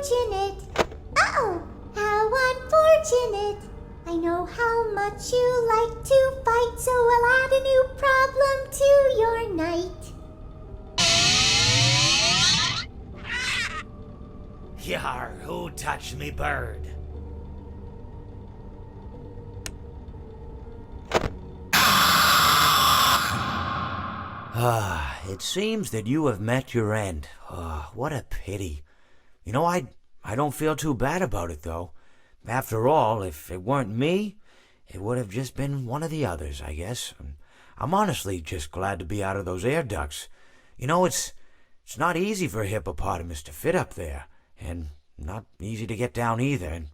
unfortunate. Oh, how unfortunate. I know how much you like to fight, so I'll add a new problem to your night. Yar, who touched me bird? It seems that you have met your end. What a pity. You know, I don't feel too bad about it, though. After all, if it weren't me, it would have just been one of the others, I guess. I'm honestly just glad to be out of those air ducts. You know, it's not easy for a hippopotamus to fit up there, and not easy to get down either, and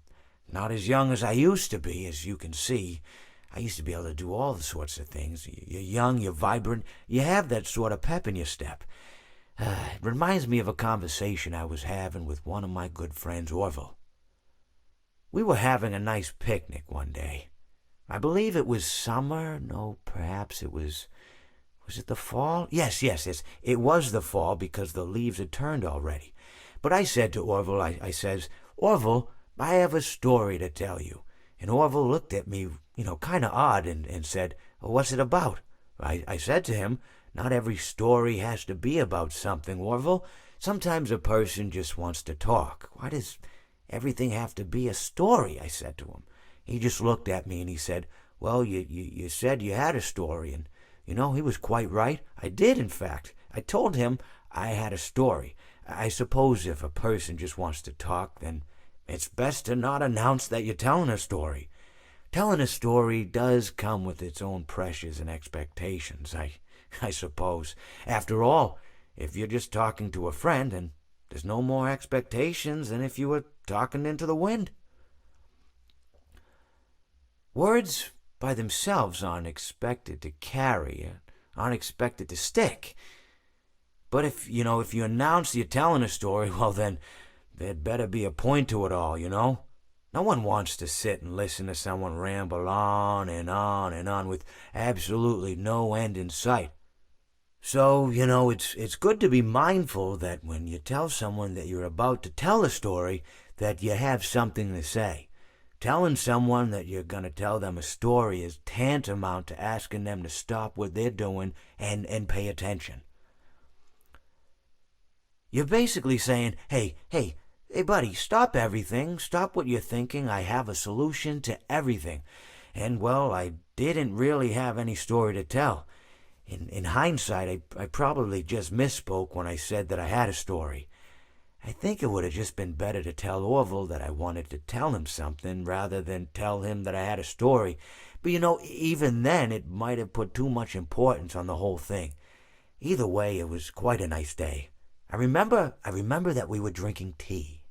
not as young as I used to be, as you can see. I used to be able to do all the sorts of things. You're young, you're vibrant, you have that sort of pep in your step. It reminds me of a conversation I was having with one of my good friends, Orville. We were having a nice picnic one day. I believe it was summer. No, perhaps it was... Was it the fall? Yes. It was the fall because the leaves had turned already. But I said to Orville, I says, Orville, I have a story to tell you. And Orville looked at me, kind of odd and said, what's it about? I said to him, not every story has to be about something, Orville. Sometimes a person just wants to talk. Why does everything have to be a story? I said to him. He just looked at me and he said, well, you said you had a story. And, he was quite right. I did, in fact. I told him I had a story. I suppose if a person just wants to talk, then it's best to not announce that you're telling a story. Telling a story does come with its own pressures and expectations, I suppose. After all, if you're just talking to a friend, then there's no more expectations than if you were talking into the wind. Words by themselves aren't expected to carry, aren't expected to stick. But if you announce you're telling a story, well then, there'd better be a point to it all, No one wants to sit and listen to someone ramble on and on and on with absolutely no end in sight. So, it's good to be mindful that when you tell someone that you're about to tell a story, that you have something to say. Telling someone that you're going to tell them a story is tantamount to asking them to stop what they're doing and pay attention. You're basically saying, hey, buddy, stop everything. Stop what you're thinking. I have a solution to everything. And, well, I didn't really have any story to tell. In hindsight, I probably just misspoke when I said that I had a story. I think it would have just been better to tell Orville that I wanted to tell him something rather than tell him that I had a story. But, even then, it might have put too much importance on the whole thing. Either way, it was quite a nice day. I remember that we were drinking tea.